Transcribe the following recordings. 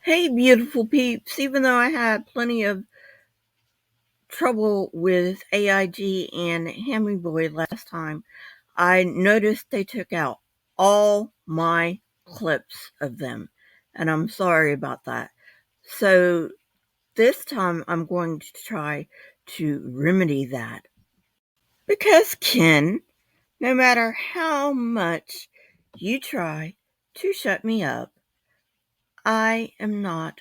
Hey, beautiful peeps. Even though I had plenty of trouble with AIG and Hammy Boy last time, I noticed they took out all my clips of them, and I'm sorry about that. So this time I'm going to try to remedy that. Because, Ken, no matter how much you try to shut me up, I am not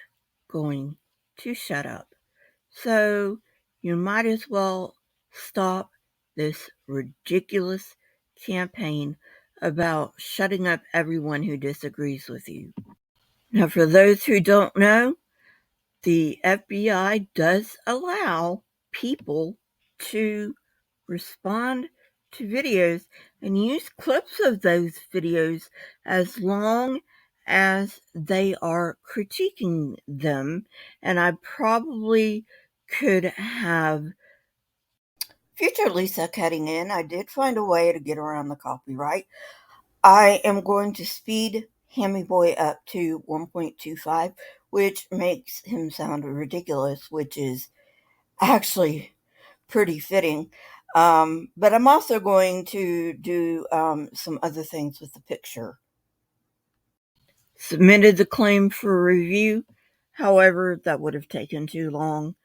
going to shut up. So you might as well stop this ridiculous campaign about shutting up everyone who disagrees with you. Now, for those who don't know, the FBI does allow people to respond to videos and use clips of those videos as long as they are critiquing them. And I probably could have future Lisa cutting in. I did find a way to get around the copyright. I am going to speed Hammy Boy up to 1.25, which makes him sound ridiculous, which is actually pretty fitting. But I'm also going to do some other things with the picture. Submitted the claim for review. However, that would have taken too long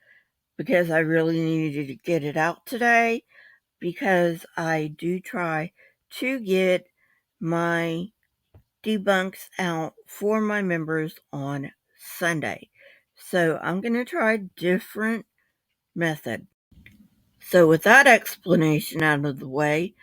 because I really needed to get it out today because I do try to get my debunks out for my members on Sunday. So I'm going to try a different method. So with that explanation out of the way,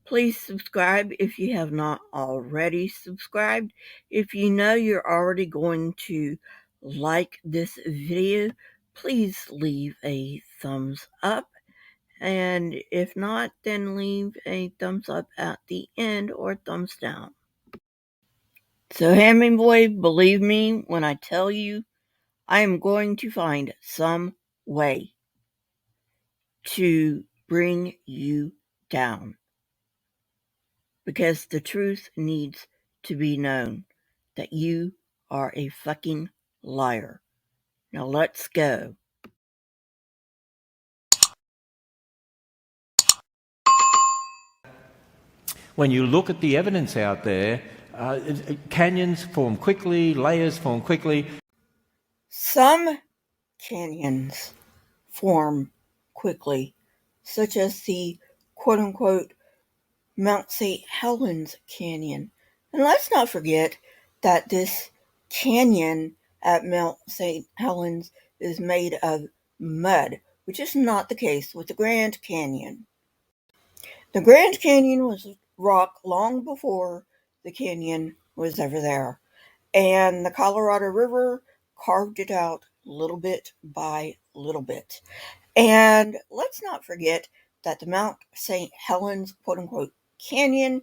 please subscribe if you have not already subscribed. If you know you're already going to like this video, please leave a thumbs up. And if not, then leave a thumbs up at the end or thumbs down. So, Hammy Boy, believe me when I tell you, I am going to find some way to bring you down. Because the truth needs to be known that you are a fucking liar. Now let's go. When you look at the evidence out there, canyons form quickly, layers form quickly. Some canyons form quickly, such as the quote unquote Mount St. Helens Canyon. And let's not forget that this canyon at Mount St. Helens is made of mud, which is not the case with the Grand Canyon. The Grand Canyon was rock long before the canyon was ever there, and the Colorado River carved it out little bit by little bit. And let's not forget that the Mount St. Helens quote unquote canyon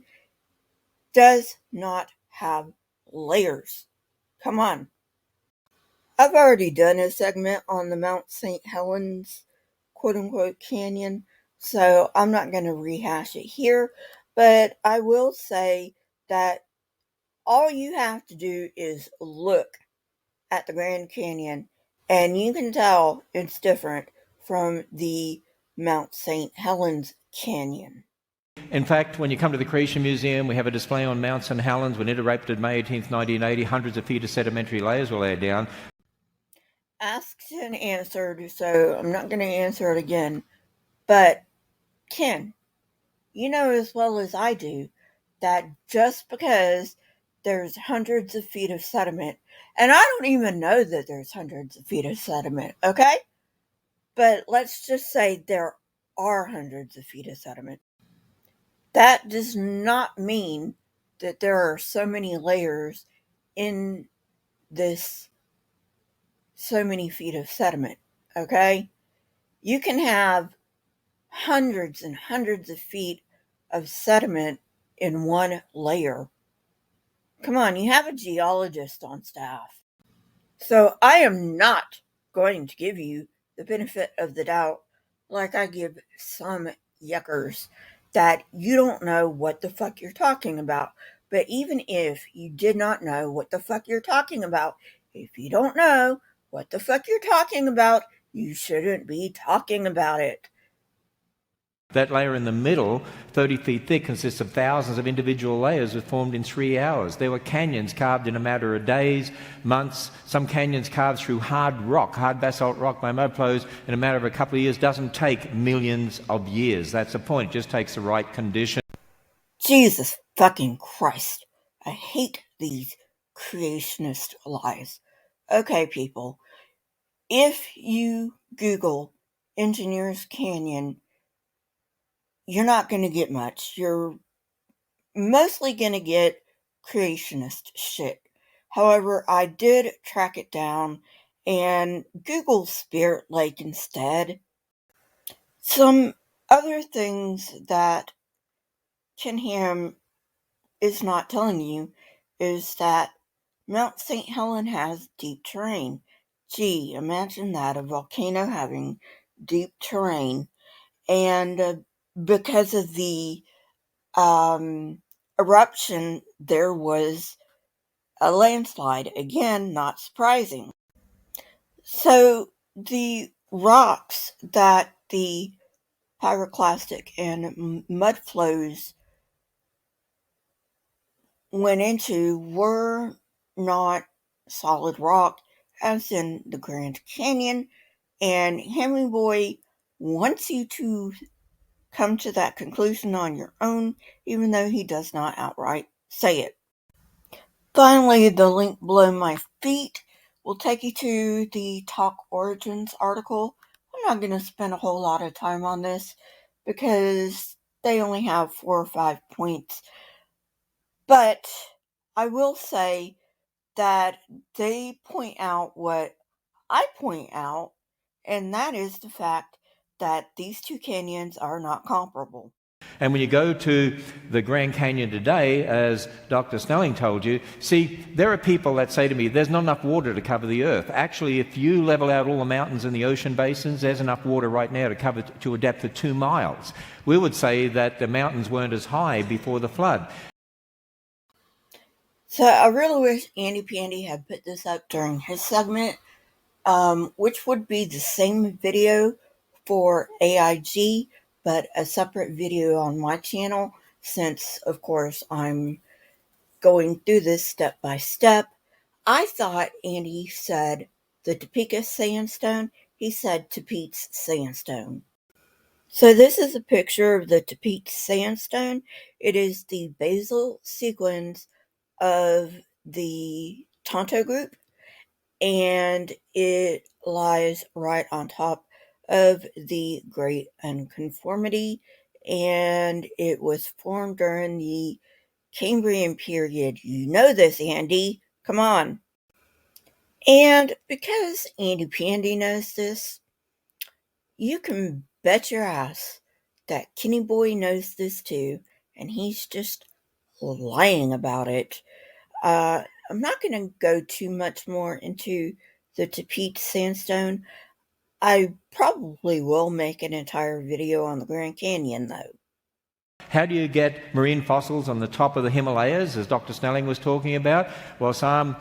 does not have layers. Come on. I've already done a segment on the Mount St. Helens quote unquote canyon, so I'm not going to rehash it here, but I will say that all you have to do is look at the Grand Canyon and you can tell it's different from the Mount St. Helens Canyon. In fact, when you come to the Creation Museum, we have a display on Mount St. Helens. When it erupted May 18th, 1980, hundreds of feet of sedimentary layers were laid down. Asked and answered, so I'm not going to answer it again. But, Ken, you know as well as I do that just because there's hundreds of feet of sediment, and I don't even know that there's hundreds of feet of sediment, okay? But let's just say there are hundreds of feet of sediment. That does not mean that there are so many layers in this so many feet of sediment, okay? You can have hundreds and hundreds of feet of sediment in one layer. Come on, you have a geologist on staff. So I am not going to give you the benefit of the doubt like I give some yuckers that you don't know what the fuck you're talking about. But even if you did not know what the fuck you're talking about, if you don't know what the fuck you're talking about, you shouldn't be talking about it. That layer in the middle, 30 feet thick, consists of thousands of individual layers that formed in 3 hours. There were canyons carved in a matter of days, months, some canyons carved through hard rock, hard basalt rock by mudflows in a matter of a couple of years. Doesn't take millions of years. That's the point. It just takes the right condition. Jesus fucking Christ. I hate these creationist lies. Okay, people, if you Google Engineers Canyon, you're not going to get much. You're mostly going to get creationist shit. However, I did track it down and Google Spirit Lake instead. Some other things that Ken Ham is not telling you is that Mount St. Helen has deep terrain. Gee, imagine that, a volcano having deep terrain. And because of the eruption, there was a landslide. Again, not surprising. So the rocks that the pyroclastic and mud flows went into were not solid rock, as in the Grand Canyon, and Hemingway wants you to come to that conclusion on your own, even though he does not outright say it. Finally, the link below my feet will take you to the Talk Origins article. I'm not going to spend a whole lot of time on this because they only have 4 or 5 points. But I will say that they point out what I point out, and that is the fact that these two canyons are not comparable. And when you go to the Grand Canyon today, as Dr. Snelling told you, see, there are people that say to me, there's not enough water to cover the earth. Actually, if you level out all the mountains in the ocean basins, there's enough water right now to cover to a depth of 2 miles. We would say that the mountains weren't as high before the flood. So I really wish Andy Pandy had put this up during his segment, which would be the same video for AIG, but a separate video on my channel, since, of course, I'm going through this step by step. I thought Andy said the Topeka sandstone. He said Tapeats sandstone. So this is a picture of the Tapeats sandstone. It is the basal sequence of the Tonto group, and it lies right on top of the Great Unconformity, and it was formed during the Cambrian period. You know this, Andy. Come on. And because Andy Pandy knows this, you can bet your ass that Kenny Boy knows this too, and he's just lying about it. I'm not going to go too much more into the Tapeats sandstone. I probably will make an entire video on the Grand Canyon, though. How do you get marine fossils on the top of the Himalayas, as Dr. Snelling was talking about? Well, Psalm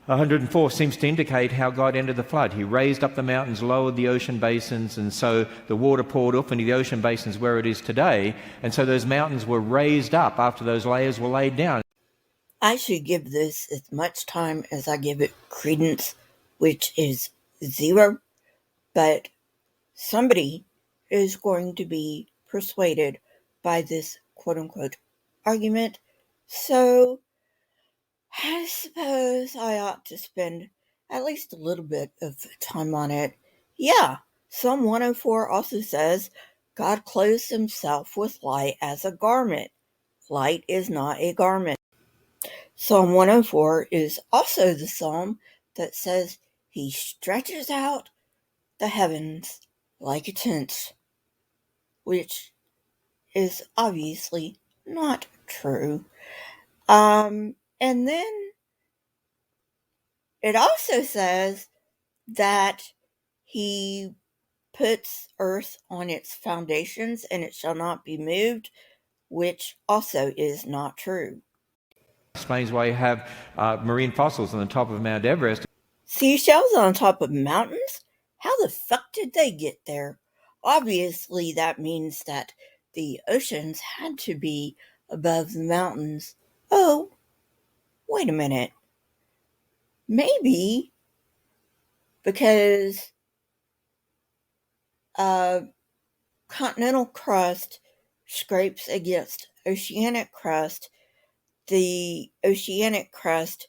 104 seems to indicate how God ended the flood. He raised up the mountains, lowered the ocean basins, and so the water poured up into the ocean basins where it is today. And so those mountains were raised up after those layers were laid down. I should give this as much time as I give it credence, which is 0, but somebody is going to be persuaded by this quote-unquote argument, so I suppose I ought to spend at least a little bit of time on it. Yeah, Psalm 104 also says, God clothes himself with light as a garment. Light is not a garment. Psalm 104 is also the psalm that says he stretches out the heavens like a tent, which is obviously not true. And then it also says that he puts earth on its foundations and it shall not be moved, which also is not true. Explains why you have marine fossils on the top of Mount Everest. Seashells on top of mountains? How the fuck did they get there? Obviously, that means that the oceans had to be above the mountains. Oh, wait a minute. Maybe because continental crust scrapes against oceanic crust, the oceanic crust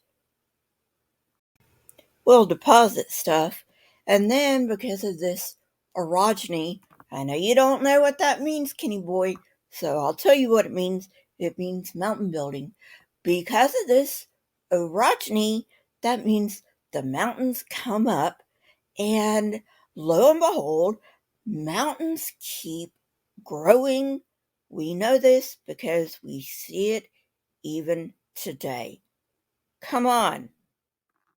will deposit stuff, and then because of this orogeny, I know you don't know what that means, Kenny boy, so I'll tell you what it means. It means mountain building. Because of this orogeny, that means the mountains come up, and lo and behold, mountains keep growing. We know this because we see it even today. Come on.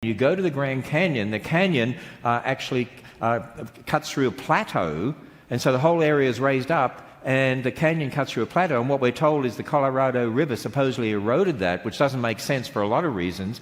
You go to the Grand Canyon, the canyon actually cuts through a plateau, and so the whole area is raised up, and the canyon cuts through a plateau, and what we're told is the Colorado River supposedly eroded that, which doesn't make sense for a lot of reasons.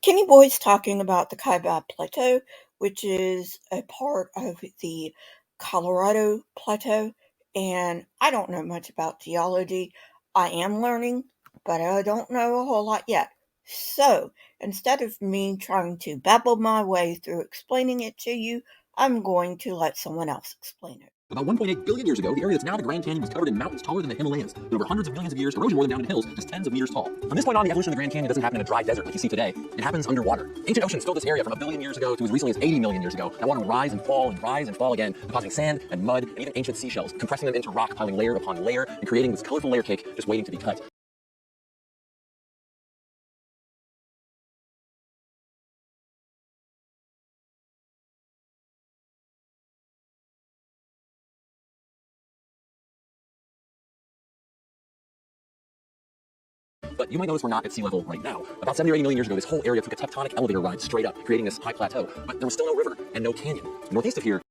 Kenny Boyd's talking about the Kaibab Plateau, which is a part of the Colorado Plateau, and I don't know much about geology. I am learning, but I don't know a whole lot yet. So, instead of me trying to babble my way through explaining it to you, I'm going to let someone else explain it. About 1.8 billion years ago, the area that's now the Grand Canyon was covered in mountains taller than the Himalayas. And over hundreds of millions of years, erosion wore them down into hills just tens of meters tall. From this point on, the evolution of the Grand Canyon doesn't happen in a dry desert like you see today. It happens underwater. Ancient oceans filled this area from a billion years ago to as recently as 80 million years ago. That water would rise and fall again, depositing sand and mud and even ancient seashells, compressing them into rock, piling layer upon layer, and creating this colorful layer cake just waiting to be cut. But you might notice we're not at sea level right now. About 70 or 80 million years ago, this whole area took a tectonic elevator ride straight up, creating this high plateau. But there was still no river and no canyon. Northeast of here.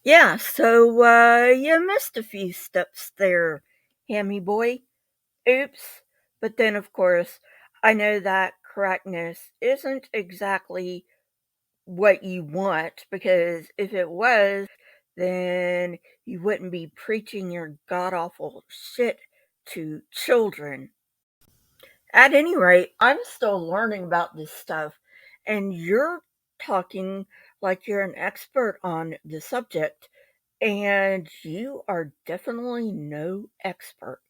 Yeah, so you missed a few steps there, Hammy boy. Oops. But then, of course, I know that correctness isn't exactly what you want, because if it was, then you wouldn't be preaching your god awful shit to children. At any rate, I'm still learning about this stuff, and you're talking like you're an expert on the subject, and you are definitely no expert.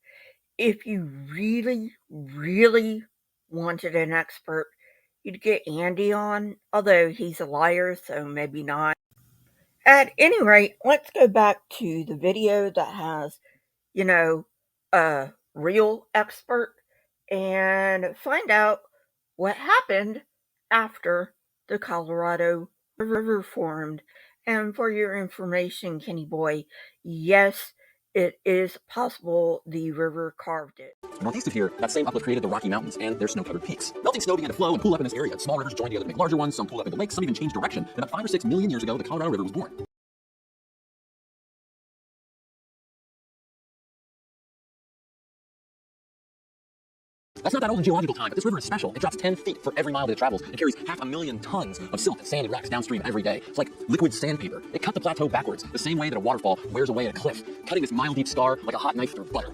If you really, really wanted an expert, you'd get Andy on, although he's a liar, so maybe not. At any rate, let's go back to the video that has, you know, a real expert and find out what happened after the Colorado River formed. And for your information, Kenny boy, yes, it is possible the river carved it. Northeast of here, that same uplift created the Rocky Mountains and their snow-covered peaks. Melting snow began to flow and pool up in this area. Small rivers joined together to make larger ones, some pooled up into lakes, some even changed direction. And about 5 or 6 million years ago, the Colorado River was born. That's not that old in geological time, but this river is special. It drops 10 feet for every mile that it travels and carries 500,000 tons of silt, sand, and rocks downstream every day. It's like liquid sandpaper. It cut the plateau backwards, the same way that a waterfall wears away at a cliff, cutting this mile-deep scar like a hot knife through butter.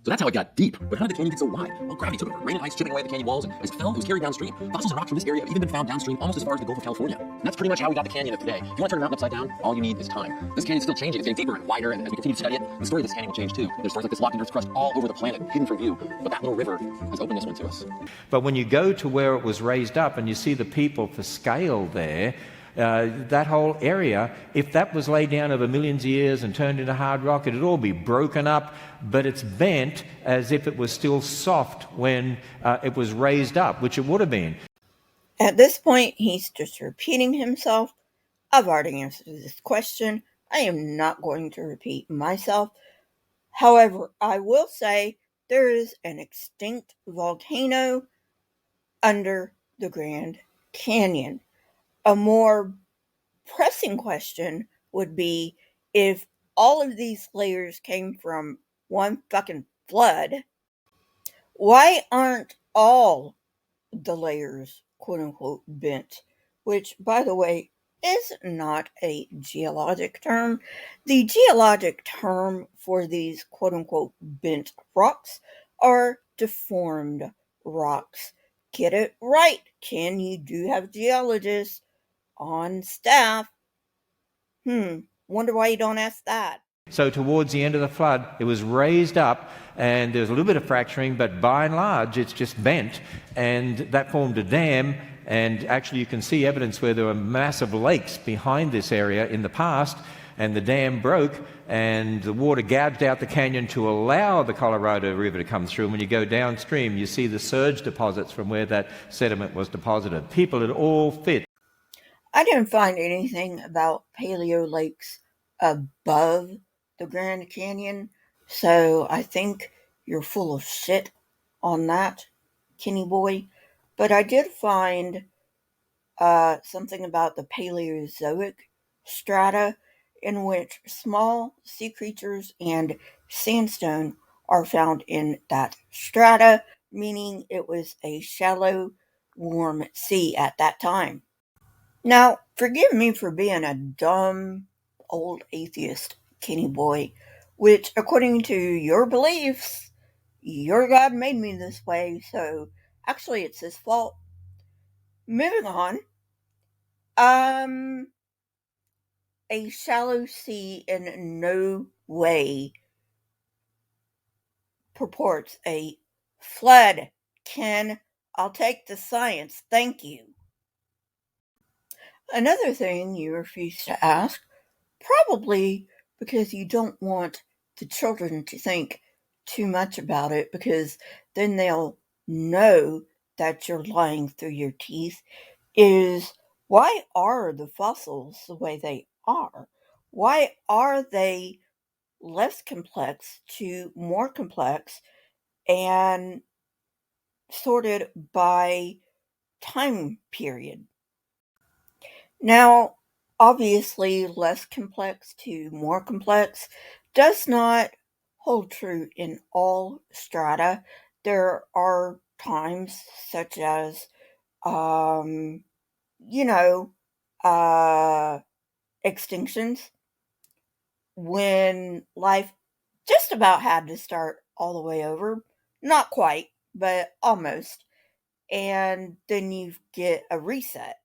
So that's how it got deep. But how did the canyon get so wide? Well, gravity took over. Rain and ice chipping away at the canyon walls, and as it fell, it was carried downstream. Fossils and rocks from this area have even been found downstream almost as far as the Gulf of California. And that's pretty much how we got the canyon of today. If you want to turn a mountain upside down, all you need is time. This canyon's still changing. It's getting deeper and wider, and as we continue to study it, the story of this canyon will change too. There's stories like this locked in Earth's crust all over the planet, hidden from view. But that little river has opened this one to us. But when you go to where it was raised up and you see the people for scale there, that whole area, if that was laid down over millions of years and turned into hard rock, it'd all be broken up, but it's bent as if it was still soft when it was raised up, which it would have been. At this point, he's just repeating himself. I've already answered this question. I am not going to repeat myself. However, I will say there is an extinct volcano under the Grand Canyon. A more pressing question would be, if all of these layers came from one fucking flood, why aren't all the layers quote unquote bent? Which, by the way, is not a geologic term. The geologic term for these quote unquote bent rocks are deformed rocks. Get it right, Ken. You do have geologists on staff. Wonder why you don't ask that. So towards the end of the flood, it was raised up and there was a little bit of fracturing, but by and large it's just bent, and that formed a dam. And actually you can see evidence where there were massive lakes behind this area in the past, and the dam broke and the water gouged out the canyon to allow the Colorado River to come through. And when you go downstream, you see the surge deposits from where that sediment was deposited. People, it all fit. I didn't find anything about paleo lakes above the Grand Canyon, so I think you're full of shit on that, Kenny boy. But I did find something about the Paleozoic strata, in which small sea creatures and sandstone are found in that strata, meaning it was a shallow, warm sea at that time. Now, forgive me for being a dumb old atheist, Kenny boy, which, according to your beliefs, your God made me this way, so actually it's his fault. Moving on. A shallow sea in no way purports a flood. Ken, I'll take the science, thank you. Another thing you refuse to ask, probably because you don't want the children to think too much about it, because then they'll know that you're lying through your teeth, is why are the fossils the way they are? Why are they less complex to more complex and sorted by time period? Now, obviously, less complex to more complex does not hold true in all strata. There are times, such as, you know, extinctions, when life just about had to start all the way over. Not quite, but almost. And then you get a reset.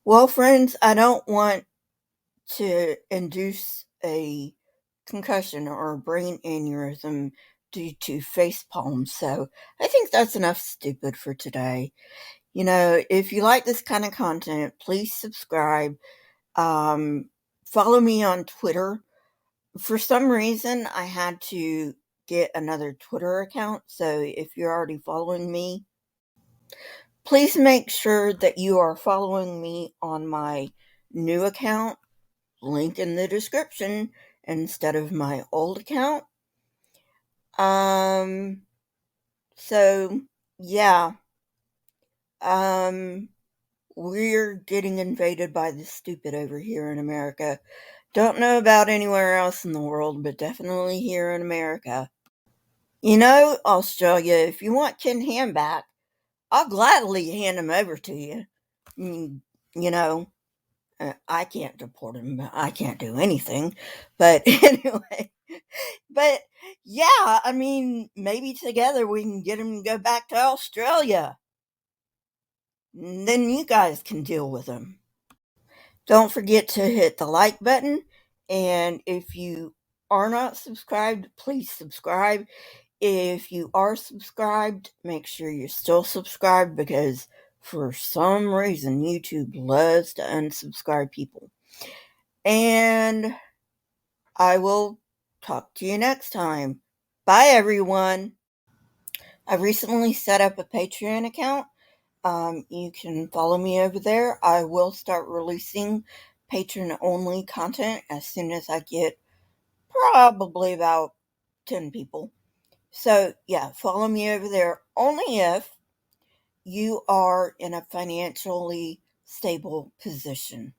Well, friends, I don't want to induce a concussion or a brain aneurysm due to face palms, so I think that's enough stupid for today. If you like this kind of content, please subscribe. Follow me on Twitter. For some reason, I had to get another Twitter account, so if you're already following me, please make sure that you are following me on my new account, link in the description, instead of my old account. So, yeah. We're getting invaded by the stupid over here in America. Don't know about anywhere else in the world, but definitely here in America. Australia, if you want Ken Ham back, I'll gladly hand him over to you. I can't deport him. I can't do anything. But anyway, but yeah, maybe together we can get him to go back to Australia. Then you guys can deal with him. Don't forget to hit the like button. And if you are not subscribed, please subscribe. If you are subscribed, make sure you're still subscribed, because for some reason YouTube loves to unsubscribe people. And I will talk to you next time. Bye, everyone. I recently set up a Patreon account. You can follow me over there. I will start releasing patron-only content as soon as I get probably about 10 people. So, yeah, follow me over there only if you are in a financially stable position.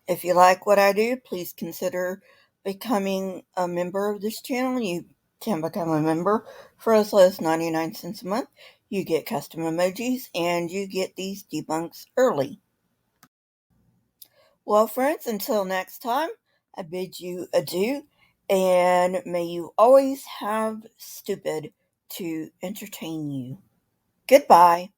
If you like what I do, please consider becoming a member of this channel. You can become a member for as low as 99 cents a month. You get custom emojis and you get these debunks early. Well, friends, until next time, I bid you adieu, and may you always have stupid to entertain you. Goodbye.